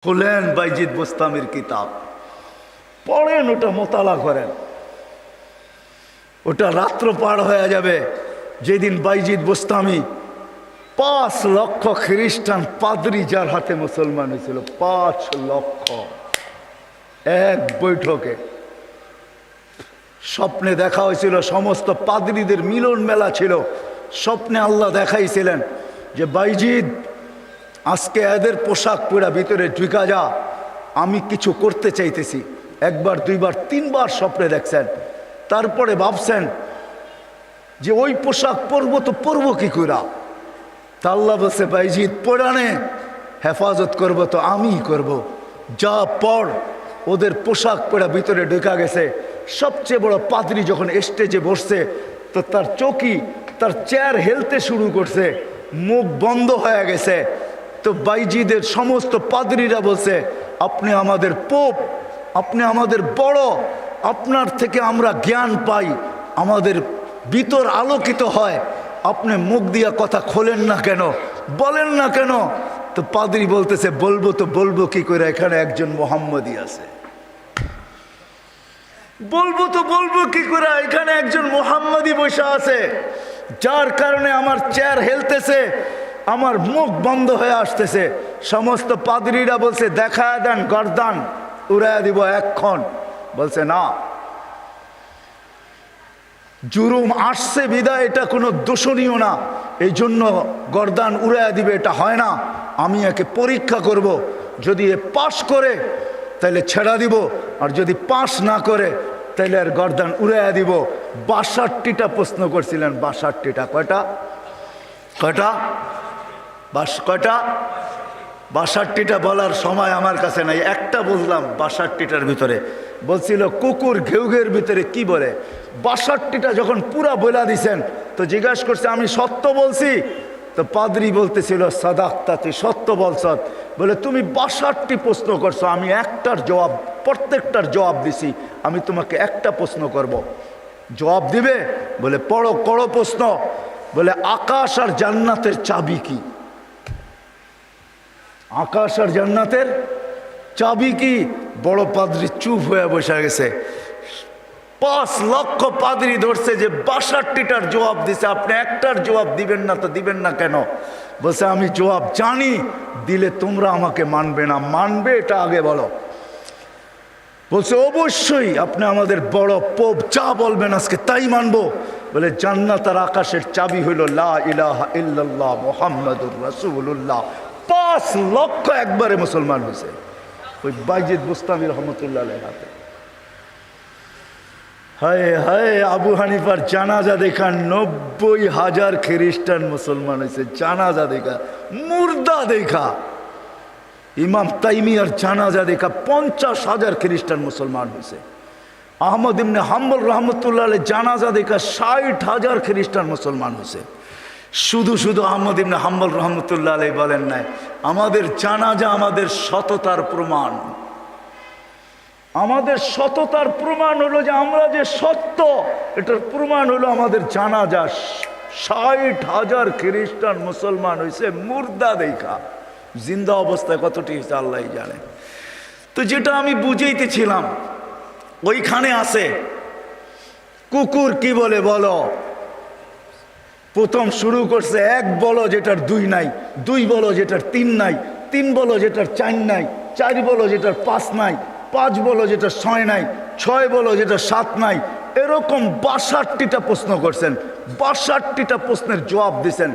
খুলেন বাইজিদ বোস্তামির কিতাব, পড়েন, ওটা মোতালা করেন। ওটা রাত্র পার হয়ে যাবে যেদিন বাইজিদ বোস্তামি 5 লক্ষ খ্রিস্টান পাদ্রী যার হাতে মুসলমান হয়েছিল, 5 লক্ষ এক বৈঠকে। স্বপ্নে দেখা হয়েছিল, সমস্ত পাদ্রীদের মিলন মেলা ছিল। স্বপ্নে আল্লাহ দেখাইছিলেন যে বাইজিদ আজকে এদের পোশাক পরা ভিতরে ঢুকা যা, আমি কিছু করতে চাইতেছি। একবার, দুইবার, তিনবার স্বপ্নে দেখছেন। তারপরে ভাবছেন যে ওই পোশাক পরবো তো পরবো কি করা। তা আল্লাহ বলছে বাইজিদ পরানে হেফাজত করব তো আমিই করব। যা পড়। ওদের পোশাক পরা ভিতরে ঢুকা গেছে। সবচেয়ে বড় পাদ্রী যখন স্টেজে বসছে তো তার চৌকি, তার চেয়ার হেলতে শুরু করছে, মুখ বন্ধ হয়ে গেছে। তো বাইজিদের সমস্ত পাদ্রীরা বলছে আপনি আমাদের পোপ, আপনি আমাদের বড়, আপনার থেকে আমরা জ্ঞান পাই, আমাদের ভিতর আলোকিত হয়, আপনি মুখ দিয়া কথা খোলেন না কেন, বলেন না কেন? তো পাদ্রী বলতেছে বলবো তো বলবো কি করে, এখানে একজন মোহাম্মদী আছে। বলবো তো বলবো কি করে, এখানে একজন মোহাম্মদী বসে আছে, যার কারণে আমার চেয়ার হেলতেছে, আমার মুখ বন্ধ হয়ে আসতেছে। সমস্ত পাদ্রীরা বলছে দেখা দেন, গর্দান উড়াইয়া দিব এক্ষণ। বলছে না, জুরুম আসছে বিদায় এটা কোনো দোষণীয় না, এই জন্য গর্দান উড়াইয়া দিবে এটা হয় না। আমি একে পরীক্ষা করব, যদি এ পাশ করে তাহলে ছেড়া দিব, আর যদি পাশ না করে তাহলে আর গর্দান উড়াইয়া দিব। 62টা প্রশ্ন করছিলেন, 62টা। কয়টা? কয়টা? কয়টা? 62টা বলার সময় আমার কাছে নাই, একটা বুঝলাম 62টার ভিতরে। বলছিল কুকুর ঘেউঘের ভিতরে কি বলে। 62টা যখন পুরা বলা দিছেন তো জিজ্ঞাসা করছে আমি সত্য বলছি? তো পাদ্রী বলতেছিল সাদাক্তা, তুই সত্য বলছ। বলে তুমি 62টি প্রশ্ন করছো, আমি একটার জবাব, প্রত্যেকটার জবাব দিছি, আমি তোমাকে একটা প্রশ্ন করব, জবাব দিবে? বলে পড়ো, করো প্রশ্ন। বলে আকাশ আর জান্নাতের চাবি কি? আকাশ আর জান্নাতের চাবি কি? বড় পাদ্রী চুপ হয়ে বসে গেছে। 5 লক্ষ পাদ্রী ধরছে যে 62টার জবাব দিছে, আপনি একটার জবাব দিবেন না, তো দিবেন না কেন? বলছে আমি জবাব জানি, দিলে তোমরা আমাকে মানবে না, মানবে এটা আগে বলো। বলছে অবশ্যই আপনি আমাদের বড় পোপ, যা বলবেন আজকে তাই মানবো। বলে জান্নাত আর আকাশের চাবি হইল লা ইলাহা ইল্লাল্লাহ মুহাম্মাদুর রাসূলুল্লাহ। 5 লক্ষ একবারে মুসলমান হয়েছে ওই বাইজিদ বোস্তামি রহমতুল্লাহ আলাইহির হাতে। হায় হায়, আবু হানিফার জানাজা দেখা 90,000 খ্রিস্টান মুসলমান হয়েছে। জানাজা দেখা, মুর্দা দেখা। ইমাম তাইমিয়ার জানাজা দেখা 50,000 খ্রিস্টান মুসলমান হয়েছে। আহমদ ইবনে হাম্বল রহমতুল্লাহ আলাইহি জানাজা দেখা 60,000 খ্রিস্টান মুসলমান হয়েছে। শুধু শুধু আহমদ ইবনে হাম্বল রহমতুল্লাহ আলাইহি বলেন নাই আমাদের জানাজা আমাদের সততার প্রমাণ। আমাদের সততার প্রমাণ হলো যে আমরা যে সত্য, এটার প্রমাণ হলো আমাদের জানাজা। 60,000 খ্রিস্টান মুসলমান হয়েছে মুর্দা দেখা। জিন্দা অবস্থায় কতটি হয়েছে আল্লাহ জানে। তো যেটা আমি বুঝাইতেছিলাম, ওইখানে আছে কুকুর কি বলে বলো। প্রথম শুরু করছে 1 বলো যেটার 2 নাই, 2 বলো যেটার 3 নাই, 3 বলো যেটার 4 নাই, 4 বলো যেটার 5 নাই, 5 বলো যেটার 6 নাই, 6 বলো যেটার 7 নাই। এরকম 62টা প্রশ্ন করছেন। 62টা প্রশ্নের জবাব দিছেন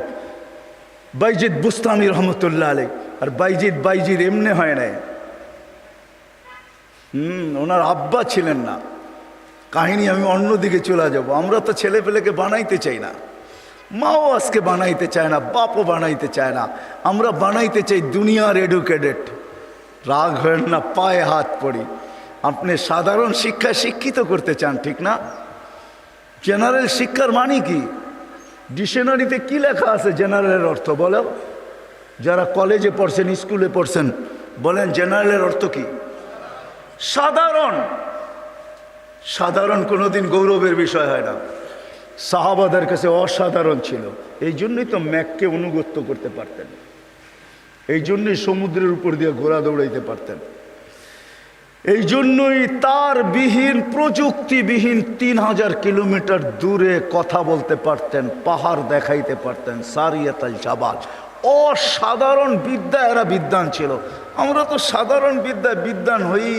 বাইজিদ বুস্তামি রহমতুল্লাহ আলাইহি। আর বাইজিদ এমনি হয় নাই। ওনার আব্বা ছিলেন না। কাহিনী আমি অন্যদিকে চলে যাব। আমরা তো ছেলে পেলেকে বানাইতে চাই না, মাও আজকে বানাইতে চায় না, বাপও বানাইতে চায় না। আমরা বানাইতে চাই দুনিয়ার এডুকেটেড। রাগ হয় না, পায়ে হাত পড়ি। আপনি সাধারণ শিক্ষায় শিক্ষিত করতে চান, ঠিক না? জেনারেল শিক্ষার মানে কি? ডিকশনারিতে কি লেখা আছে জেনারেলের অর্থ বলো? যারা কলেজে পড়ছেন, স্কুলে পড়ছেন, বলেন জেনারেলের অর্থ কি? সাধারণ। সাধারণ কোনোদিন গৌরবের বিষয় হয় না। সাহাবাদের কাছে অসাধারণ ছিল, এই জন্যই তো ম্যাককে অনুগত্য করতে পারতেন। এই জন্যই সমুদ্রের উপর দিয়ে ঘোড়া দৌড়াইতে পারতেন। এই জন্যই তার বিহীন, প্রযুক্তিবিহীন 3000 কিলোমিটার দূরে কথা বলতে পারতেন, পাহাড় দেখাইতে পারতেন। সারিয়াতাল জাবাল, অসাধারণ বিদ্যা, এরা বিদ্বান ছিল। আমরা তো সাধারণ বিদ্বান হই,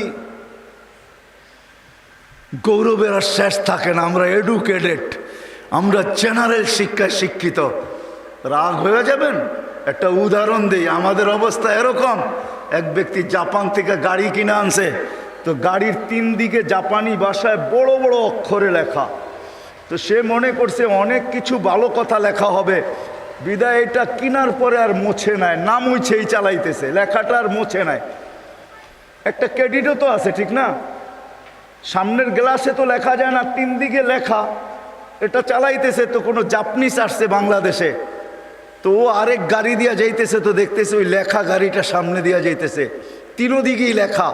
গৌরবের আর শেষ থাকে না। আমরা এডুকেটেড, আমরা জেনারেল শিক্ষায় শিক্ষিত। রাগ হয়ে যাবেন? একটা উদাহরণ দিই। আমাদের অবস্থা এরকম, এক ব্যক্তি জাপান থেকে গাড়ি কিনে আনছে, তো গাড়ির 3 দিকে জাপানি ভাষায় বড় বড় অক্ষরে লেখা। তো সে মনে করছে অনেক কিছু ভালো কথা লেখা হবে, বিদায় এটা কেনার পরে আর মোছে নাই, না মুছেই চালাইতেছে, লেখাটা আর মোছে নাই। একটা ক্রেডিটও তো আছে, ঠিক না? সামনের গ্লাসে তো লেখা যায় না, 3 দিকে লেখা, এটা চালাইতেছে। তো কোনো জাপানিজ আসছে বাংলাদেশে, তো ও আরেক গাড়ি দিয়া যাইতেছে, তো দেখতেছে ওই লেখা গাড়িটা সামনে দিয়া যাইতেছে, 3 দিকেই লেখা।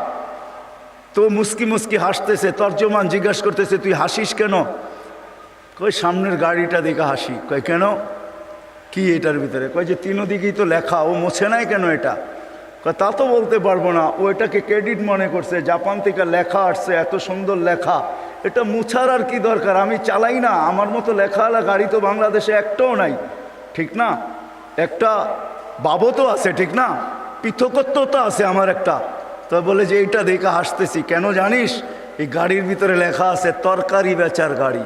তো মুস্কি মুস্কি হাসতেছে। তর্জমান জিজ্ঞাসা করতেছে, তুই হাসিস কেন? কই সামনের গাড়িটা দেখে হাসি। কয় কেন, কি এটার ভিতরে? কয় যে 3 দিকেই তো লেখা, ও মোছে নাই কেন এটা? কয় তা তো বলতে পারবো না, ও এটাকে ক্রেডিট মনে করছে, জাপান থেকে লেখা আসছে, এত সুন্দর লেখা, এটা মুছার আর কি দরকার, আমি চালাই না, আমার মতো লেখাওয়ালা গাড়ি তো বাংলাদেশে একটাও নাই, ঠিক না? একটা বাবতও আছে, ঠিক না? পৃথকত্ব তো আছে আমার একটা। তো বলে যে এইটা দেখে হাসতেছি কেন জানিস? এই গাড়ির ভিতরে লেখা আছে তরকারি বেচার গাড়ি।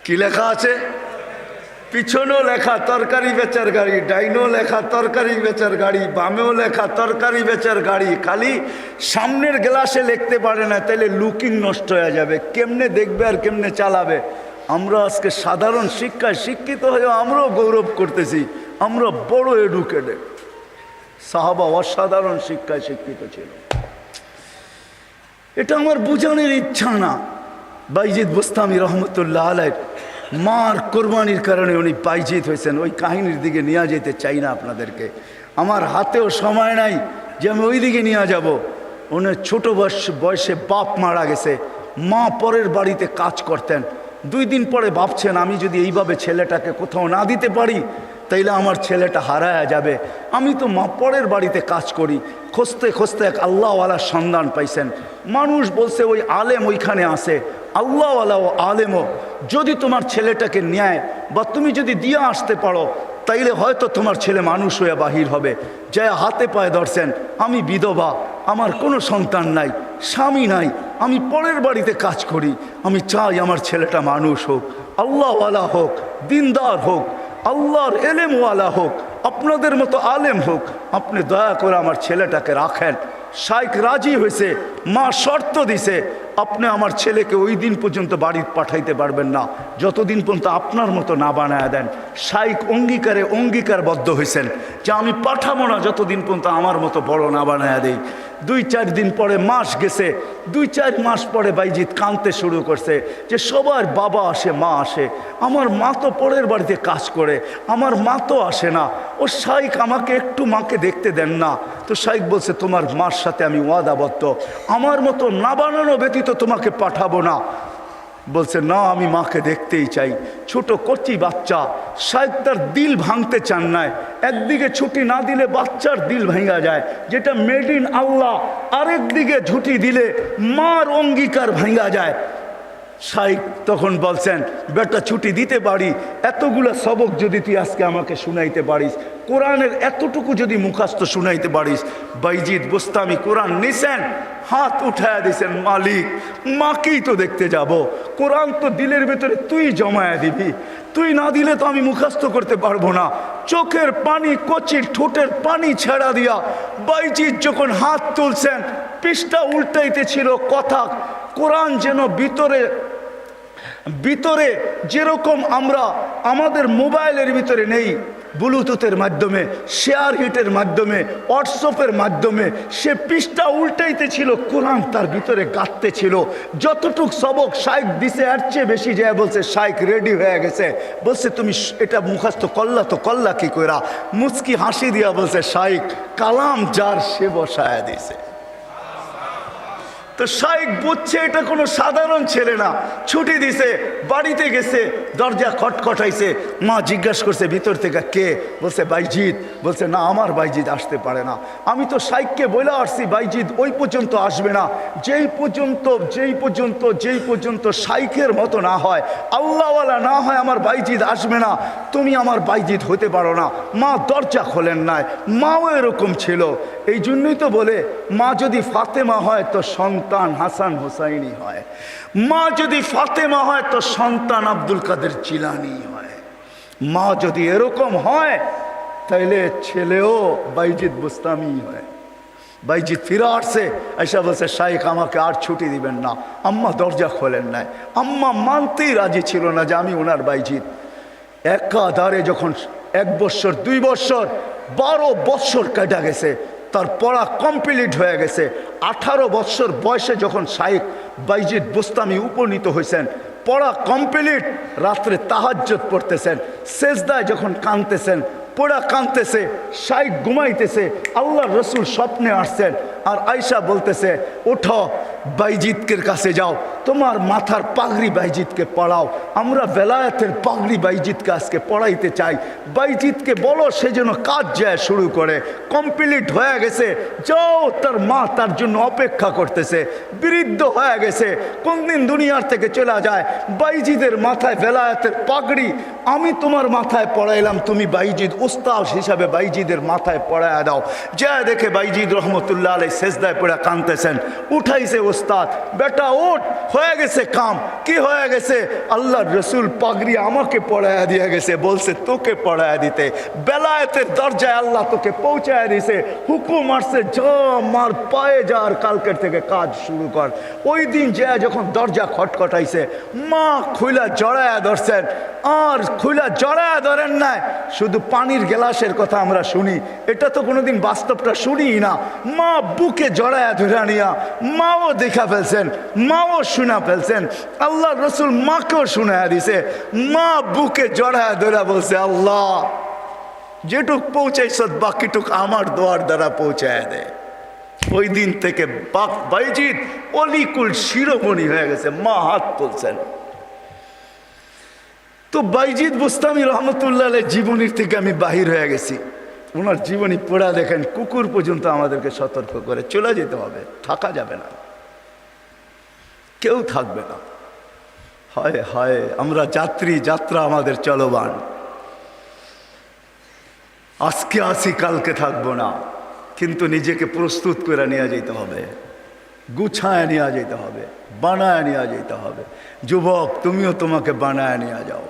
কি লেখা আছে? পিছনেও লেখা তরকারি বেচার গাড়ি, ডাইনেও লেখা তরকারি বেচার গাড়ি, বামেও লেখা তরকারি বেচার গাড়ি। খালি সামনের গ্লাসে লিখতে পারে না, তাইলে লুকিং নষ্ট হয়ে যাবে, কেমনে দেখবে আর কেমনে চালাবে। আমরা আজকে সাধারণ শিক্ষায় শিক্ষিত হয়ে আমরাও গৌরব করতেছি, আমরা বড় এডুকেটেড। সাহাবা অসাধারণ শিক্ষায় শিক্ষিত ছিল। এটা আমার বোঝানোর ইচ্ছা না। বাইজিদ বুস্তামি রহমতুল্লাহ আলাইহ মার কোরবানির কারণে উনি বাইজিদ হয়েছেন, ওই কাহিনীর দিকে নিয়ে যেতে চাই না আপনাদেরকে। আমার হাতেও সময় নাই যে আমি ওই দিকে নিয়ে যাব। উনি ছোট বয়সে বাপ মারা গেছে, মা পরের বাড়িতে কাজ করতেন। 2 দিন পরে ভাবছেন, আমি যদি এইভাবে ছেলেটাকে কোথাও না দিতে পারি তাইলে আমার ছেলেটা হারায়া যাবে। আমি তো মা পরের বাড়িতে কাজ করি। খুঁজতে খুঁজতে এক আল্লাহওয়ালার সন্ধান পাইছেন। মানুষ বলছে ওই আলেম ওইখানে আছে, আল্লাহওয়ালা ও আলেমও যদি তোমার ছেলেটাকে নেয় বা তুমি যদি দিয়ে আসতে পারো তাইলে হয়তো তোমার ছেলে মানুষ হয়ে বাহির হবে। যা হাতে পায়ে ধরছেন, আমি বিধবা, আমার কোনো সন্তান নাই, স্বামী নাই, আমি পরের বাড়িতে কাজ করি, আমি চাই আমার ছেলেটা মানুষ হোক, আল্লাহওয়ালা হোক, দিনদার হোক, আল্লাহর এলেমওয়ালা হোক, আপনাদের মতো আলেম হোক, আপনি দয়া করে আমার ছেলেটাকে রাখেন। শাইখ রাজি হয়েছে, মা শর্ত দিছে, আপনি আমার ছেলেকে ওই দিন পর্যন্ত বাড়ি পাঠাইতে পারবেন না যতদিন পর্যন্ত আপনার মতো না বানায় দেন। শাইখ অঙ্গীকারবদ্ধ হয়েছেন যে আমি পাঠাবো না যতদিন পর্যন্ত আমার মতো বড় না বানায় দেই। 2-4 দিন পরে মাস গেছে, 2-4 মাস পরে বাইজিদ কাঁদতে শুরু করছে যে সবার বাবা আসে, মা আসে, আমার মা তো পরের বাড়িতে কাজ করে, আমার মা তো আসে না। ও শাইখ আমাকে একটু মাকে দেখতে দেন না। তো শাইখ বলছে, তোমার মার সাথে আমি ওয়াদাবদ্ধ, আমার মতো না বানানো ব্যতীত তোমাকে পাঠাবো না। বলছে না, আমি মাকে দেখতেই চাই। ছোট কচি বাচ্চা, শাইখ তার দিল ভাঙতে চান না। একদিকে ছুটি না দিলে বাচ্চার দিল ভাঙা যায়, যেটা মেড ইন আল্লাহ, আরেকদিকে ছুটি দিলে মার অঙ্গীকার ভাঙা যায়। শাইখ তখন বলছেন, বেটা ছুটি দিতে পারি, এতগুলো সবক যদি তুই আজকে আমাকে শুনাইতে পারিস, কোরআনের এতটুকু যদি মুখস্থ শুনাইতে পারিস। বাইজিদ বুস্তামি কোরআন নিছেন, হাত উঠায় দিছেন, মালিক মাকেই তো দেখতে যাব, কোরআন তো দিলের ভেতরে তুই জমায়া দিবি, তুই না দিলে তো আমি মুখস্থ করতে পারবো না। চোখের পানি, কচির ঠোঁটের পানি ছেড়া দিয়া বাইজিদ যখন হাত তুলছেন, পৃষ্ঠা উল্টাইতে ছিল কথা। কোরআন যেন ভিতরে যেরকম আমরা আমাদের মোবাইলের ভিতরে নেই, ব্লুটুথের মাধ্যমে, শেয়ার হিটের মাধ্যমে, হোয়াটসঅ্যাপের মাধ্যমে সে পৃষ্ঠা উল্টাইতে ছিল, কোরআন তার ভিতরে গাঁথতে ছিল। যতটুক সবক শাইখ দিছে এর চেয়ে বেশি যায় বলছে শাইখ রেডি হয়ে গেছে। বলছে তুমি এটা মুখস্থ করলা, তো করলা কি কইরা? মুচকি হাসি দিয়া বলছে, শাইখ কালাম যার সে বসায় দিছে। তো শাইখ বুঝছে এটা কোনো সাধারণ ছেলে না। ছুটি দিছে, বাড়িতে গেছে, দরজা খটখটাইছে। মা জিজ্ঞাসা করছে ভিতর থেকে কে? বলছে বাইজিৎ। বলছে না, আমার বাইজিৎ আসতে পারে না। আমি তো শাইখকে বলে আসছি বাইজিৎ ওই পর্যন্ত আসবে না, যেই পর্যন্ত শাইখের মতো না হয়, আল্লাহওয়ালা না হয়, আমার বাইজিৎ আসবে না। তুমি আমার বাইজিৎ হতে পারো না। মা দরজা খোলেন নাই। মাও এরকম ছিল। এই জন্যই তো বলে মা যদি ফাতেমা হয় তো সন্তান হাসান হোসাইনি হয়, মা যদি ফাতেমা হয় তো সন্তান আব্দুল কাদের জিলানি হয়। মা যদি এরকম হয় তাইলে ছেলেও বাইজিৎ বুস্তামি হয়। বাইজিৎ ফিরে আসছে, এসে বলছে শাইখ আমাকে আর ছুটি দিবেন না। আম্মা দরজা খোলেন নাই। আম্মা মানতেই রাজি ছিল না যে আমি ওনার বাইজিৎ। একাধারে যখন 1 বৎসর 2 বৎসর 12 বৎসর কেটে গেছে, তার পড়া কমপ্লিট হয়ে গেছে। 18 বৎসর বয়সে যখন শাইখ বাইজিৎ বুস্তামি উপনীত হয়েছেন, পড়া কমপ্লিট, রাত্রে তাহাজ্জুদ পড়তেছেন, সেজদায় যখন কাঁদতেছেন, পড়া কাঁদতেছে, শাইখ ঘুমাইতেছে, আল্লাহর রসুল স্বপ্নে আসছেন। আর আয়সা বলতেছে ওঠো বাইজিৎকের কাছে যাও, তোমার মাথার পাগড়ি বাইজিৎকে পড়াও, আমরা বেলায়েতের পাগড়ি বাইজিৎকে আজকে পড়াইতে চাই। বাইজিৎকে বলো সে যেন কাজ যায় শুরু করে। কমপ্লিট হয়ে গেছে, যাও। তার মা তার জন্য অপেক্ষা করতেছে, বৃদ্ধ হয়ে গেছে, কোনদিন দুনিয়ার থেকে চলে যায়। বাইজিদের মাথায় বেলায়েতের পাগড়ি আমি তোমার মাথায় পড়াইলাম, তুমি বাইজিদ উস্তাদ হিসাবে বাইজিদের মাথায় পড়ায় দাও। যা দেখে বাইজিদ রহমতুল্লাহ আলাইহি সেজদায় পড়ে কাঁদতেছেন। উঠাইছে উস্তাদ, বেটা ওঠ, হয়ে গেছে কাম। কি হয়ে গেছে? আল্লাহর রসুল পাগড়ি আমাকে পড়ায় দিয়ে গেছে, বলছে তোকে পড়ায় দিতে। বেলায়েতের দরজায় আল্লাহ তোকে পৌঁছায় দিছে, হুকুম আসছে যা মার পায়ে যা, আর কালকের থেকে কাজ শুরু কর। ওই দিন যা যখন দরজা খটখটাইছে, মা খুইলা জড়ায়া ধরছেন। আর খুইলা জড়ায়া ধরেন নাই, শুধু পানির গ্লাসের কথা আমরা শুনি, এটা তো কোনোদিন বাস্তবটা শুনি না। মা বুকে জড়ায়া ধরে নিয়া মাও দেখা ফেলছেন, মাও শোনা ফেলছেন। আল্লাহ রসুল মাকেও শোনায়া দিছে। মা বুকে জড়ায়া ধরে বলছে আল্লাহ যেটুক পৌঁছাইছ বাকিটুক আমার দোয়ার দ্বারা পৌঁছায় দেয়। ওই দিন থেকে বাইজিদ অলিকুল শিরোমণি হয়ে গেছে। মা হাত তুলছেন। তো বাইজিদ বুস্তামি রহমতুল্লাহ আলাইহি জীবনীর থেকে আমি বাহির হয়ে গেছি। ওনার জীবনী পড়া দেখেন, কুকুর পর্যন্ত আমাদেরকে সতর্ক করে চলে যেতে হবে, থাকা যাবে না, কেউ থাকবে না। হায় হায়, আমরা যাত্রী, যাত্রা আমাদের চলবান। আজকে আসি কালকে থাকবো না, কিন্তু নিজেকে প্রস্তুত করে নিয়ে যেতে হবে, গুছায় নিয়ে যেতে হবে, বানায় নিয়ে যেতে হবে। যুবক তুমিও তোমাকে বানায় নিয়ে যাও।